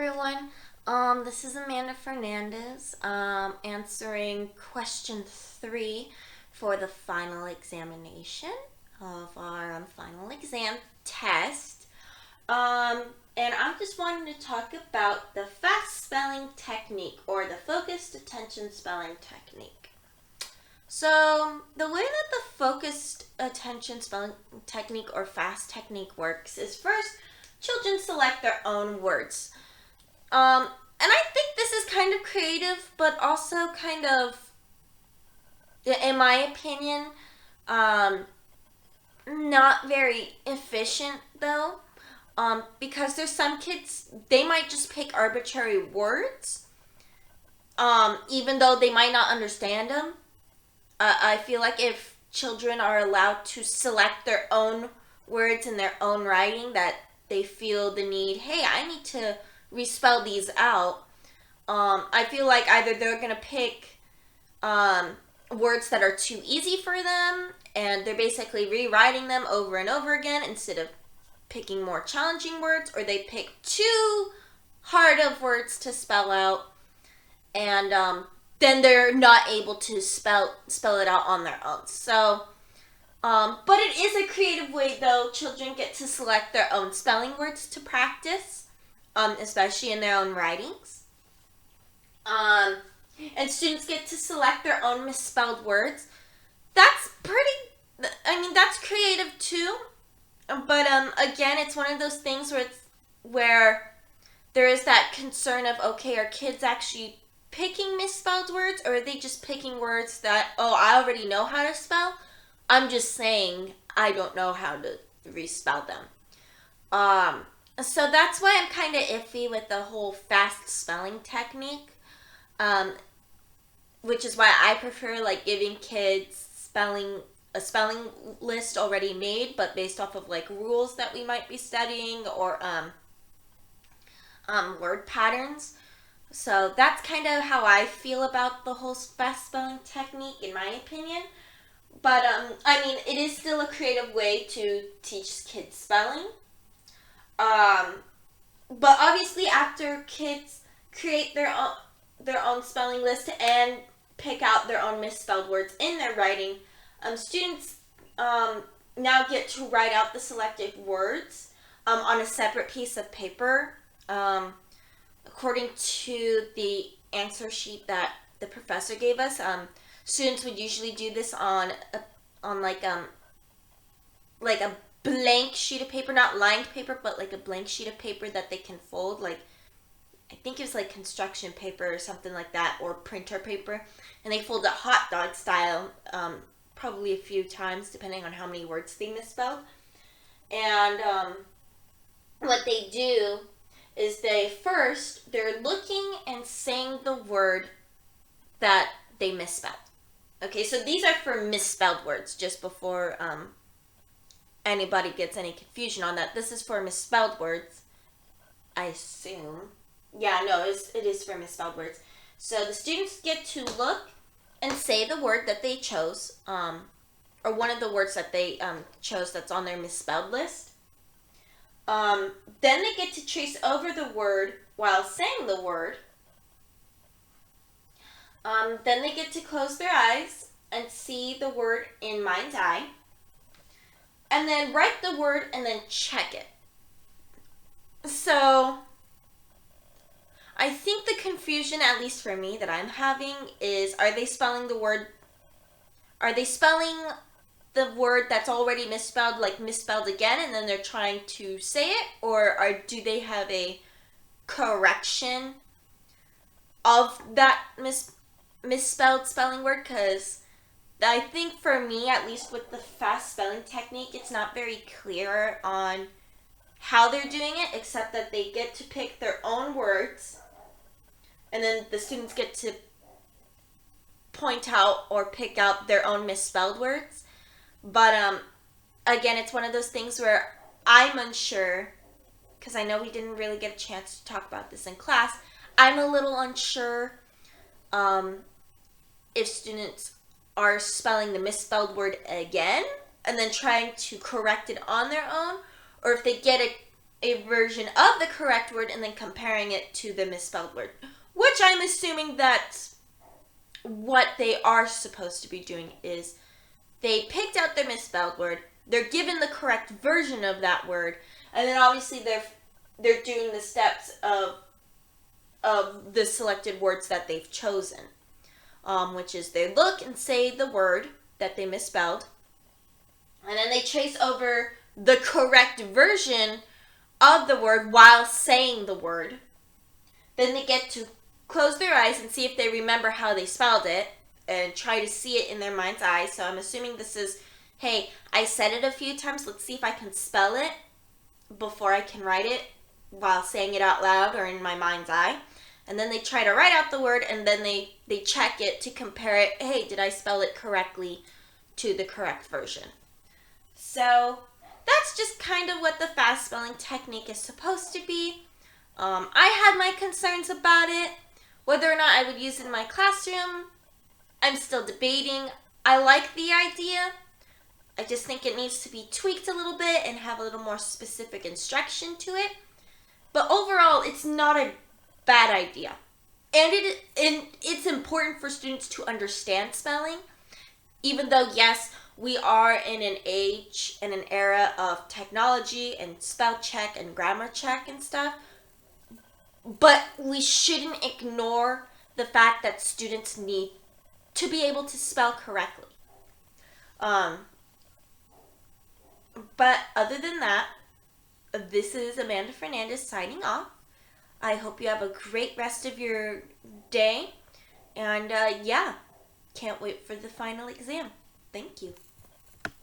everyone. This is Amanda Fernandez, answering question 3 for the final examination of our final exam test. And I'm just wanting to talk about the fast spelling technique or the focused attention spelling technique. So, the way that the focused attention spelling technique or FAST technique works is first, children select their own words. And I think this is kind of creative, but also kind of, in my opinion, not very efficient though. Because there's some kids, they might just pick arbitrary words, even though they might not understand them. I feel like if children are allowed to select their own words in their own writing, that they feel the need, hey, I need to respell these out. I feel like either they're going to pick words that are too easy for them, and they're basically rewriting them over and over again instead of picking more challenging words, or they pick too hard of words to spell out, and then they're not able to spell it out on their own. So, but it is a creative way, though. Children get to select their own spelling words to practice, especially in their own writings. And students get to select their own misspelled words. That's that's creative too. But again, it's one of those things where there is that concern of, okay, are kids actually picking misspelled words, or are they just picking words that, oh, I already know how to spell? I'm just saying I don't know how to respell them. So that's why I'm kind of iffy with the whole fast spelling technique. Which is why I prefer like giving kids a spelling list already made, but based off of like rules that we might be studying, or word patterns. So that's kind of how I feel about the whole fast spelling technique, in my opinion. But it is still a creative way to teach kids spelling. But obviously, after kids create their own spelling list and pick out their own misspelled words in their writing, students now get to write out the selected words on a separate piece of paper. According to the answer sheet that the professor gave us, students would usually do this on like a blank sheet of paper, not lined paper, but like a blank sheet of paper that they can fold. Like, I think it was like construction paper or something like that, or printer paper, and they fold it hot dog style, probably a few times depending on how many words they misspelled. And what they do is they're looking and saying the word that they misspelled. Okay, so these are for misspelled words, just before anybody gets any confusion on that. This is for misspelled words, I assume. Yeah, no, it is for misspelled words. So the students get to look and say the word that they chose, or one of the words that they chose that's on their misspelled list. Then they get to trace over the word while saying the word. Then they get to close their eyes and see the word in mind's eye. And then write the word and then check it. So, I think the confusion, at least for me, that I'm having is, are they spelling the word that's already misspelled, like misspelled again, and then they're trying to say it? Or do they have a correction of that misspelled spelling word? Because I think for me, at least with the fast spelling technique, it's not very clear on how they're doing it, except that they get to pick their own words, and then the students get to point out or pick out their own misspelled words. But again, it's one of those things where I'm unsure, because I know we didn't really get a chance to talk about this in class. I'm a little unsure if students are spelling the misspelled word again and then trying to correct it on their own, or if they get a version of the correct word and then comparing it to the misspelled word, which I'm assuming that's what they are supposed to be doing. Is they picked out their misspelled word, they're given the correct version of that word, and then obviously they're doing the steps of the selected words that they've chosen, which is they look and say the word that they misspelled, and then they trace over the correct version of the word while saying the word. Then they get to close their eyes and see if they remember how they spelled it and try to see it in their mind's eye. So I'm assuming this is, hey, I said it a few times, let's see if I can spell it before I can write it while saying it out loud or in my mind's eye. And then they try to write out the word, and then they check it to compare it. Hey, did I spell it correctly to the correct version? So that's just kind of what the fast spelling technique is supposed to be. I had my concerns about it. Whether or not I would use it in my classroom, I'm still debating. I like the idea. I just think it needs to be tweaked a little bit and have a little more specific instruction to it. But overall, it's not a bad idea. And it's important for students to understand spelling. Even though, yes, we are in an age and an era of technology and spell check and grammar check and stuff. But we shouldn't ignore the fact that students need to be able to spell correctly. But other than that, this is Amanda Fernandez signing off. I hope you have a great rest of your day. And yeah, can't wait for the final exam. Thank you.